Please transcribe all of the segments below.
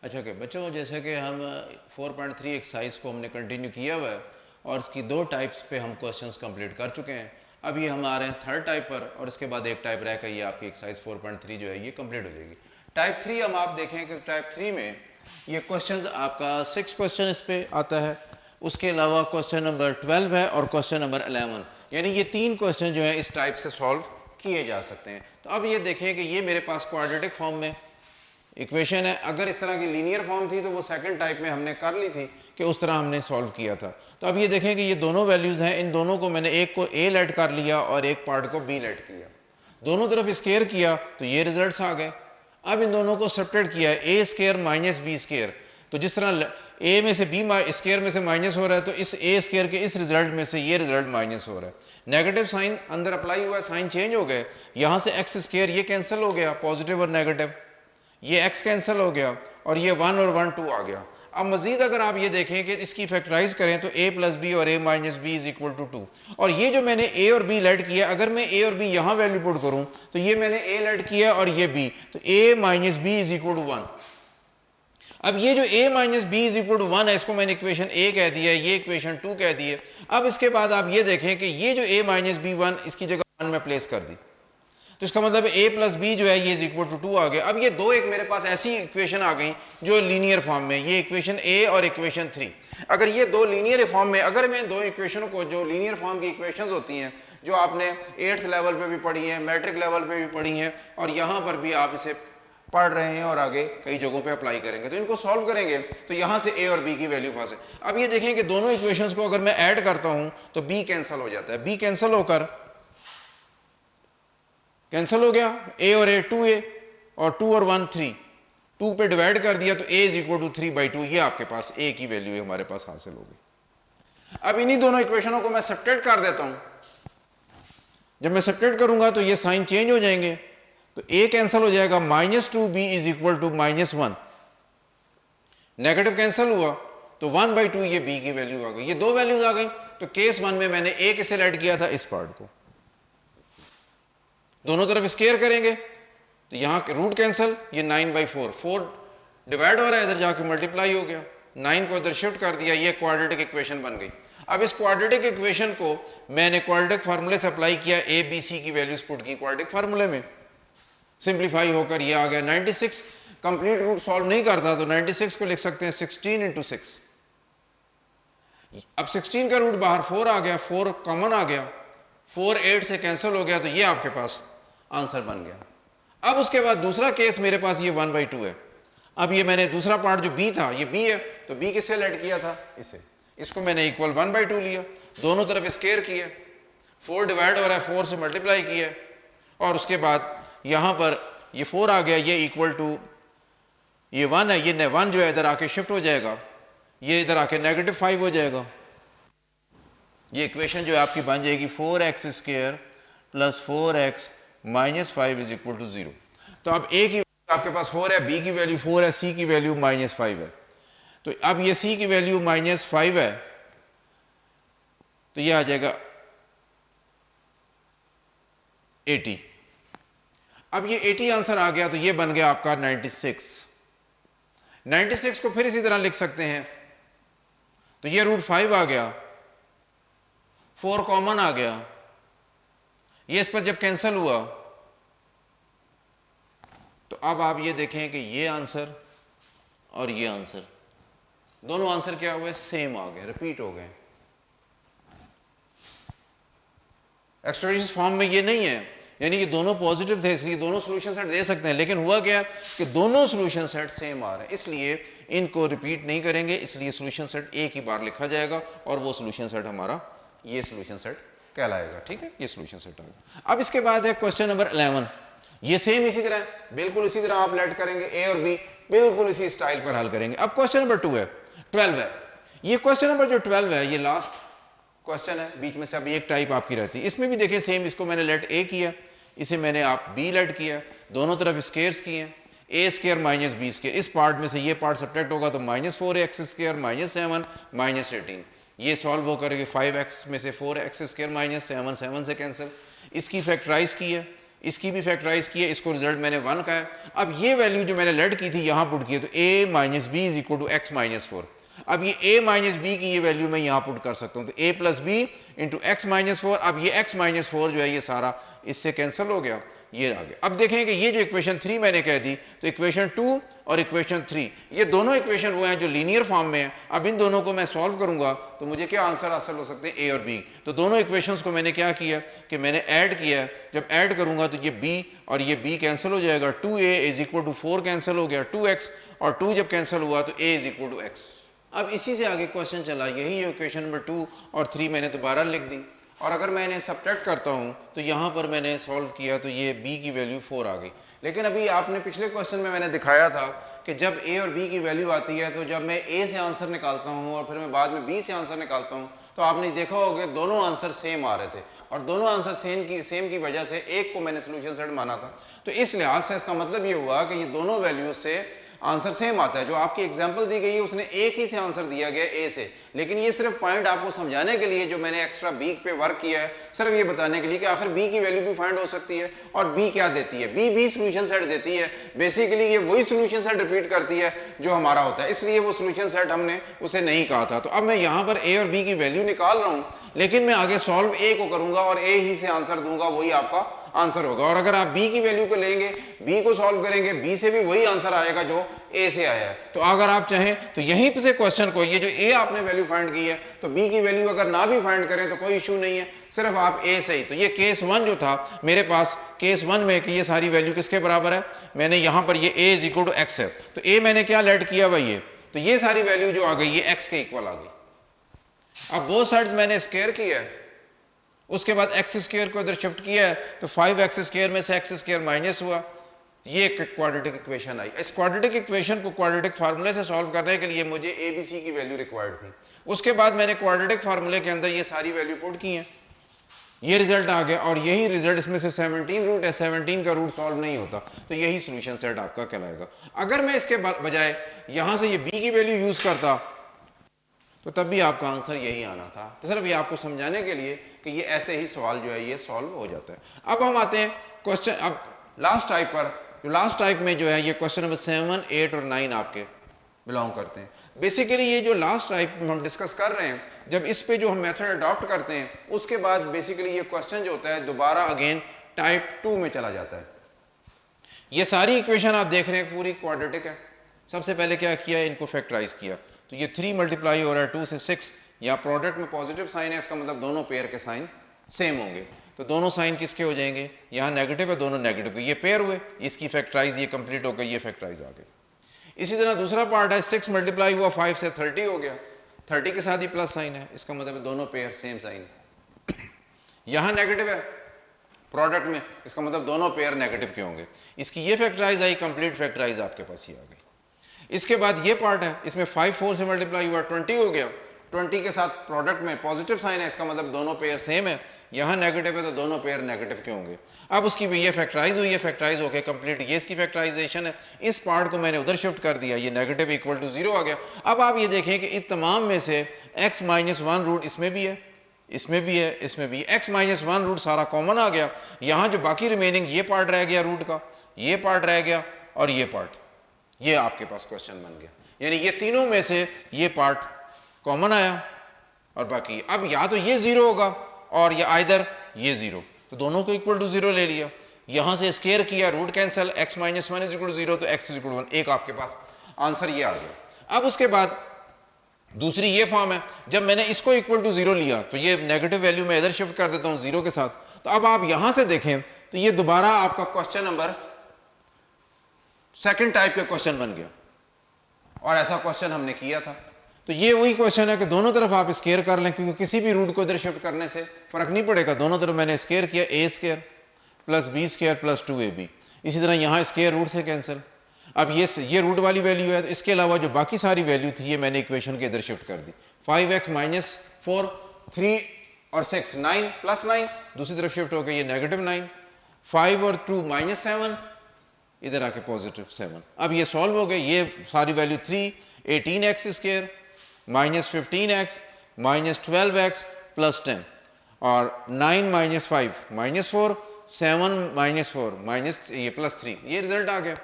अच्छा ओके बच्चों, जैसे कि हम 4.3 एक्सरसाइज को हमने कंटिन्यू किया हुआ है और इसकी दो टाइप्स पे हम क्वेश्चंस कंप्लीट कर चुके हैं। अब ये हम आ रहे हैं थर्ड टाइप पर और इसके बाद एक टाइप रह कर ये आपकी एक्सरसाइज 4.3 जो है ये कंप्लीट हो जाएगी। टाइप 3 हम आप देखें कि टाइप 3 में ये क्वेश्चंस आपका 6 क्वेश्चन इस पे आता है, उसके अलावा क्वेश्चन नंबर 12 है और क्वेश्चन नंबर 11, यानी ये तीन क्वेश्चन जो है इस टाइप से सॉल्व किए जा सकते हैं। तो अब ये देखें कि ये मेरे पास क्वाड्रेटिक फॉर्म में इक्वेशन है। अगर इस तरह की लीनियर फॉर्म थी तो वो सेकंड टाइप में हमने कर ली थी कि उस तरह हमने सॉल्व किया था। तो अब ये देखें कि ये दोनों वैल्यूज़ हैं, इन दोनों को मैंने एक को ए लेट कर लिया और एक पार्ट को बी लेट किया, दोनों तरफ स्केयर किया तो ये रिजल्ट्स आ गए। अब इन दोनों को सेपरेट किया, ए स्केयर माइनस बी स्केयर, तो जिस तरह ए में से बी स्केयर में से माइनस हो रहा है तो इस ए स्केयर के इस रिजल्ट में से ये रिजल्ट माइनस हो रहा है। नेगेटिव साइन अंदर अप्लाई हुआ है, साइन चेंज हो गए, यहाँ से एक्स स्केयर ये कैंसिल हो गया, पॉजिटिव और नेगेटिव, ये x कैंसिल हो गया और ये 1 और 1 2 आ गया। अब मजीद अगर आप ये देखें कि इसकी फैक्टराइज करें तो a प्लस बी और a minus B is equal to 2, और ये जो मैंने a और b लेट किया, अगर मैं a और b यहाँ वैल्यू पुट करूँ तो ये मैंने a लेट किया और ये b, तो a minus B is equal to 1। अब ये जो a minus B is equal to 1 है इसको मैंने इक्वेशन a कह दिया, ये इक्वेशन 2 कह दी है। अब इसके बाद आप ये देखें कि ये जो a माइनस बी 1 इसकी जगह 1 में प्लेस कर दी, तो इसका मतलब a प्लस बी जो है ये इज इक्वल टू 2 आ गया। अब ये दो एक मेरे पास ऐसी इक्वेशन आ गई जो लीनियर फॉर्म में, ये इक्वेशन a और इक्वेशन 3। अगर ये दो लीनियर फॉर्म में, अगर मैं दो इक्वेशनों को, जो लीनियर फॉर्म की इक्वेशंस होती हैं जो आपने 8th लेवल पे भी पढ़ी हैं, मैट्रिक लेवल पे भी पढ़ी हैं और यहाँ पर भी आप इसे पढ़ रहे हैं और आगे कई जगहों पे अप्लाई करेंगे, तो इनको सॉल्व करेंगे तो यहाँ से a और b की वैल्यू फंसे। अब ये देखें कि दोनों इक्वेशंस को अगर मैं ऐड करता हूँ तो b कैंसिल हो जाता है, b कैंसिल होकर कैंसिल हो गया, a और a 2a और 2 और 1 3, 2 पे डिवाइड कर दिया तो a इज इक्वल टू 3/2, ये आपके पास a की वैल्यू हमारे पास हासिल होगी। अब इन्हीं दोनों इक्वेशनों को मैं सब्ट्रैक्ट कर देता हूं, जब मैं सब्ट्रैक्ट करूंगा तो ये साइन चेंज हो जाएंगे, तो a कैंसिल हो जाएगा, -2b is equal to -1, negative cancel हुआ तो 1/2 ये b की वैल्यू आ गई। ये दो वैल्यूज आ गई, तो केस 1 में मैंने a किसे ऐड किया था, इस पार्ट को, दोनों तरफ स्केयर करेंगे तो यहाँ रूट कैंसिल, ये 9/4, 4 डिवाइड हो रहा है, इधर जाके मल्टीप्लाई हो गया, 9 को इधर शिफ्ट कर दिया, ये क्वाड्रेटिक इक्वेशन बन गई। अब इस क्वाड्रेटिक इक्वेशन को मैंने क्वाड्रेटिक फार्मूले से अप्लाई किया, ए बी सी की वैल्यूज पुट की क्वाड्रेटिक फार्मूले में, सिंप्लीफाई होकर ये आ गया 96। कंप्लीट रूट सॉल्व नहीं करता तो 96 को लिख सकते हैं 16 इंटू 6। अब 16 का रूट बाहर 4 आ गया, 4 कॉमन आ गया, 4 8 से कैंसिल हो गया, तो ये आपके पास आंसर बन गया। अब उसके बाद दूसरा केस मेरे पास ये 1/2 है। अब ये मैंने दूसरा पार्ट जो b था, ये b है, तो b किससे ऐड किया था, इसे, इसको मैंने इक्वल 1/2 लिया, दोनों तरफ स्केयर किया, 4 डिवाइड हो रहा है, 4 से मल्टीप्लाई किया और उसके बाद यहाँ पर ये 4 आ गया, ये इक्वल टू ये 1 है, ये 1 जो है इधर आके शिफ्ट हो जाएगा, ये इधर आके -5 हो जाएगा, ये इक्वेशन जो है आपकी बन जाएगी 4x² plus 4x minus 5 is equal to 0। तो अब a की आपके पास 4 है, b की वैल्यू 4 है, c की वैल्यू -5 है, तो अब ये c की वैल्यू -5 है तो ये आ जाएगा 80। अब ये 80 आंसर आ गया तो ये बन गया आपका 96। 96 को फिर इसी तरह लिख सकते हैं, तो ये √5 आ गया, 4 कॉमन आ गया, ये इस पर जब कैंसिल हुआ तो अब आप ये देखें कि ये आंसर और ये आंसर, दोनों आंसर क्या हुए, सेम आ गए, रिपीट हो गए। एक्सट्रेडिस फॉर्म में ये नहीं है, यानी कि दोनों पॉजिटिव थे इसलिए दोनों सोल्यूशन सेट दे सकते हैं, लेकिन हुआ क्या कि दोनों सोल्यूशन सेट सेम आ रहे हैं, इसलिए इनको रिपीट नहीं करेंगे, इसलिए सोल्यूशन सेट एक ही बार लिखा जाएगा और वो सोल्यूशन सेट हमारा ये सोल्यूशन सेट कहलाएगा। ठीक है, ये सोल्यूशन सेट आ गया। अब इसके बाद है क्वेश्चन नंबर 11, ये सेम इसी तरह, बिल्कुल इसी तरह आप लेट करेंगे, ए और बी बिल्कुल इसी स्टाइल पर हल करेंगे। अब क्वेश्चन नंबर 12 है, ये क्वेश्चन नंबर जो 12 है ये लास्ट क्वेश्चन है, बीच में से अब एक टाइप आपकी रहती है, इसमें भी देखिए सेम, इसको मैंने लेट ए किया, इसे मैंने आप बी लेट किया, दोनों तरफ स्केयर्स किए, a² माइनस b², इस पार्ट में से ये पार्ट सब्ट्रैक्ट होगा तो -4x² -7 -18, ये सॉल्व होकर के 5x में से 4x² -7 7 से कैंसिल, इसकी फैक्टराइज की है, इसकी भी फैक्टराइज किया, इसको रिजल्ट मैंने 1 का है। अब ये वैल्यू जो मैंने लेट की थी यहाँ पुट की है, तो a minus B is equal to X minus 4। अब ये a माइनस बी की ये वैल्यू मैं यहाँ पुट कर सकता हूँ, तो a plus B into X minus 4। अब ये x माइनस 4 जो है ये सारा इससे कैंसिल हो गया, ये आ गया। अब देखें कि ये जो इक्वेशन 3 मैंने कह दी, तो इक्वेशन 2 और इक्वेशन 3 ये दोनों इक्वेशन वो हैं जो लीनियर फॉर्म में हैं। अब इन दोनों को मैं सॉल्व करूंगा तो मुझे क्या आंसर हासिल हो सकते हैं, ए और बी। तो दोनों इक्वेशंस को मैंने क्या किया कि मैंने ऐड किया है। जब ऐड करूंगा तो ये b और ये b कैंसिल हो जाएगा, 2a is equal to 4 cancel हो गया, 2x और 2 जब कैंसिल हुआ तो a is equal to x। अब इसी से आगे क्वेश्चन चला, यही इक्वेशन नंबर 2 और 3 मैंने दोबारा लिख दी, और अगर मैं इन्हें सब्ट्रैक्ट करता हूँ तो यहाँ पर मैंने सॉल्व किया तो ये b की वैल्यू 4 आ गई। लेकिन अभी आपने पिछले क्वेश्चन में मैंने दिखाया था कि जब a और b की वैल्यू आती है तो जब मैं a से आंसर निकालता हूँ और फिर मैं बाद में b से आंसर निकालता हूँ तो आपने देखा होगा दोनों आंसर सेम आ रहे थे, और दोनों आंसर सेम की वजह से एक को मैंने सोल्यूशन सेट माना था। तो इस लिहाज से इसका मतलब ये हुआ कि ये दोनों वैल्यूज से आंसर सेम आता है। जो आपकी एग्जांपल दी गई है उसने एक ही से आंसर दिया गया ए से, लेकिन ये सिर्फ पॉइंट आपको समझाने के लिए जो मैंने एक्स्ट्रा बी पे वर्क किया है, सिर्फ ये बताने के लिए कि आखिर बी की वैल्यू भी फाइंड हो सकती है और बी क्या देती है। बी भी सोल्यूशन सेट देती है, बेसिकली ये वही सोल्यूशन सेट रिपीट करती है जो हमारा होता है, इसलिए वो सोल्यूशन सेट हमने उसे नहीं कहा था। तो अब मैं यहाँ पर ए और बी की वैल्यू निकाल रहा हूँ, लेकिन मैं आगे सॉल्व ए को करूंगा और ए ही से आंसर दूंगा, वही आपका आंसर होगा। और अगर आप बी की वैल्यू को लेंगे, बी को सॉल्व करेंगे, बी से भी वही आंसर आएगा जो ए से आया है। तो अगर आप चाहें तो यहीं से क्वेश्चन को, ये जो ए आपने वैल्यू फाइंड की है, तो बी की वैल्यू अगर ना भी फाइंड करें तो कोई इशू नहीं है, सिर्फ आप ए से ही। तो ये केस 1 जो था मेरे पास, केस 1 में कि ये सारी वैल्यू किसके बराबर है, मैंने यहाँ पर ये ए इज इक्वल टू एक्स है, तो ए मैंने क्या लेट किया भाई ये, तो ये सारी वैल्यू जो आ गई ये एक्स के इक्वल आ गई। अब बोथ साइड्स मैंने स्क्वायर किया है, उसके बाद एक्स स्क्वायर को इधर शिफ्ट किया है, तो 5x स्क्वायर में से एक्स स्क्वायर माइनस हुआ, ये एक क्वाड्रेटिक इक्वेशन आई। इस क्वाड्रेटिक इक्वेशन को क्वाड्रेटिक फार्मूले से सॉल्व करने के लिए मुझे ए बी सी की वैल्यू रिक्वायर्ड थी। उसके बाद मैंने क्वाड्रेटिक फार्मूले के अंदर ये सारी वैल्यू पुट की हैं, ये रिजल्ट आ गया, और यही रिजल्ट, इसमें से 17 रूट है, 17 का रूट सॉल्व नहीं होता, तो यही सोल्यूशन सेट आपका कहलाएगा। अगर मैं इसके बजाय यहां से ये बी की वैल्यू यूज करता तो तब भी आपका आंसर यही आना था। तो सिर्फ ये आपको समझाने के लिए कि ये ऐसे ही सवाल जो है ये सॉल्व हो जाता है। अब हम आते हैं क्वेश्चन, अब लास्ट टाइप पर। जो लास्ट टाइप में जो है ये क्वेश्चन नंबर 7, 8 और 9 आपके बिलोंग करते हैं। बेसिकली ये जो लास्ट टाइप हम डिस्कस कर रहे हैं, जब इस पे जो हम मेथड अडॉप्ट करते हैं उसके बाद बेसिकली ये क्वेश्चन जो होता है दोबारा अगेन टाइप 2 में चला जाता है। ये सारी इक्वेशन आप देख रहे हैं पूरी क्वाड्रेटिक है। सबसे पहले क्या किया, इनको फैक्टराइज किया, तो ये 3 मल्टीप्लाई हो रहा है 2 से 6, या प्रोडक्ट में पॉजिटिव साइन है, इसका मतलब दोनों पेयर के साइन सेम होंगे, तो दोनों साइन किसके हो जाएंगे, यहाँ नेगेटिव है, दोनों नेगेटिव के, ये पेयर हुए, इसकी फैक्टराइज ये कंप्लीट हो गई, ये फैक्टराइज आ गई। इसी तरह दूसरा पार्ट है 6 मल्टीप्लाई हुआ 5 से 30 हो गया, 30 के साथ ही प्लस साइन है, इसका मतलब दोनों पेयर सेम साइन है। यहाँ नेगेटिव है प्रोडक्ट में, इसका मतलब दोनों पेयर नेगेटिव के होंगे, इसकी ये फैक्टराइज आई, कंप्लीट फैक्टराइज आपके पास ही आ गई। इसके बाद ये पार्ट है, इसमें 5 4 से मल्टीप्लाई हुआ 20 हो गया, 20 के साथ प्रोडक्ट में पॉजिटिव साइन है, इसका मतलब दोनों पेयर सेम है, यहाँ नेगेटिव है तो दोनों पेयर नेगेटिव के होंगे। अब उसकी भी ये फैक्टराइज हुई है, फैक्टराइज होकर कंप्लीट, ये इसकी फैक्टराइजेशन है। इस पार्ट को मैंने उधर शिफ्ट कर दिया, ये नेगेटिव इक्वल टू 0 आ गया। अब आप ये देखें कि इस तमाम में से x माइनस 1 रूट इसमें भी है, इसमें भी है, इसमें भी, x माइनस 1 रूट सारा कॉमन आ गया। यहाँ जो बाकी रिमेनिंग ये पार्ट रह गया रूट का, ये पार्ट रह गया और ये पार्ट, ये आपके पास क्वेश्चन बन गया। यानी ये तीनों में से ये पार्ट कॉमन आया और बाकी, अब या तो ये 0 होगा और या आइदर ये 0, तो दोनों को इक्वल टू 0 ले लिया, यहां से स्क्वायर किया, root cancel, x minus 1 is equal to 0, तो x इज इक्वल टू 1, एक आपके पास आंसर ये आ गया। अब उसके बाद दूसरी ये फॉर्म है, जब मैंने इसको इक्वल टू 0 लिया तो ये नेगेटिव वैल्यू मैं इधर शिफ्ट कर देता हूँ 0 के साथ। तो अब आप यहां से देखें तो ये दोबारा आपका क्वेश्चन नंबर सेकंड टाइप का क्वेश्चन बन गया, और ऐसा क्वेश्चन हमने किया था। तो ये वही क्वेश्चन है कि दोनों तरफ आप स्क्वायर कर लें, क्योंकि किसी भी रूट को इधर शिफ्ट करने से फर्क नहीं पड़ेगा, दोनों तरफ मैंने स्क्वायर किया, a square plus b square plus 2ab। इसी तरह यहाँ स्क्वायर रूट से कैंसिल। अब ये रूट वाली वैल्यू है, तो इसके अलावा जो बाकी सारी वैल्यू थी ये मैंने इक्वेशन के इधर शिफ्ट कर दी। 5x माइनस 4, 3 और 6 9 प्लस 9, दूसरी तरफ शिफ्ट हो गई ये नेगेटिव 9, 5 और 2 माइनस 7, इधर आके पॉजिटिव 7। अब ये सॉल्व हो गए, ये सारी value 3, 18x square minus 15x minus 12x plus 10, और 9 माइनस 5 माइनस 4, 7 माइनस 4 माइनस ये प्लस 3, ये रिजल्ट आ गया।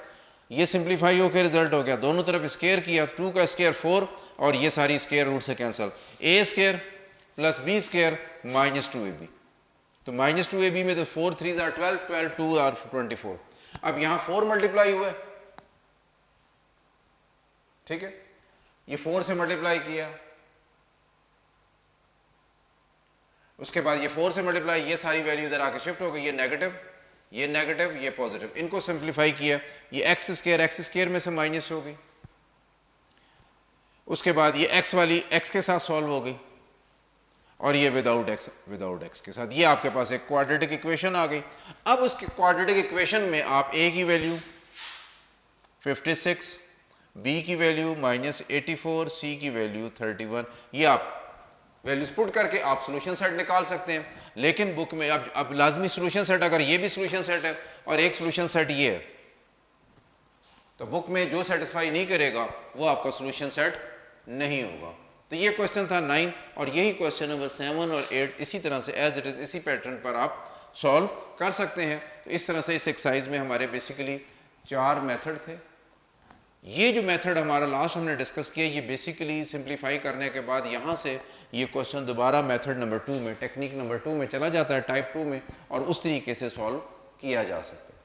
ये सिंप्लीफाई होकर रिजल्ट हो गया, दोनों तरफ स्केयर किया, 2 का स्केयर 4 और ये सारी स्केयर रूट से cancel, A square plus B square minus 2ab। तो माइनस 2ab में तो 4 3 आर 12, 12 2 आर 24। अब यहाँ 4 मल्टीप्लाई हुआ है, ठीक है, ये 4 से मल्टीप्लाई किया, उसके बाद ये 4 से मल्टीप्लाई, ये सारी वैल्यू इधर आके शिफ्ट हो गई, ये नेगेटिव ये पॉजिटिव, इनको सिंप्लीफाई किया, ये एक्स स्केयर में से माइनस हो गई, उसके बाद ये एक्स वाली एक्स के साथ सॉल्व हो गई और ये विदाउट एक्स के साथ, ये आपके पास एक क्वाड्रेटिक इक्वेशन आ गई। अब उस क्वाड्रेटिक इक्वेशन में आप ए की वैल्यू 56, बी की वैल्यू -84, सी की वैल्यू 31, ये आप वैल्यूज पुट करके आप सोल्यूशन सेट निकाल सकते हैं। लेकिन बुक में अब लाजमी सोल्यूशन सेट, अगर ये भी सोल्यूशन सेट है और एक सोल्यूशन सेट ये है, तो बुक में जो सेटिस्फाई नहीं करेगा वो आपका सोल्यूशन सेट नहीं होगा। तो ये क्वेश्चन था 9 और यही क्वेश्चन नंबर 7 और 8 इसी तरह से एज इट इज इसी पैटर्न पर आप सॉल्व कर सकते हैं। तो इस तरह से इस एक्सरसाइज में हमारे बेसिकली 4 मेथड थे। ये जो मेथड हमारा लास्ट हमने डिस्कस किया, ये बेसिकली सिंप्लीफाई करने के बाद यहाँ से ये क्वेश्चन दोबारा मेथड नंबर 2 में, टेक्निक नंबर 2 में चला जाता है, टाइप 2 में, और उस तरीके से सॉल्व किया जा सकता है।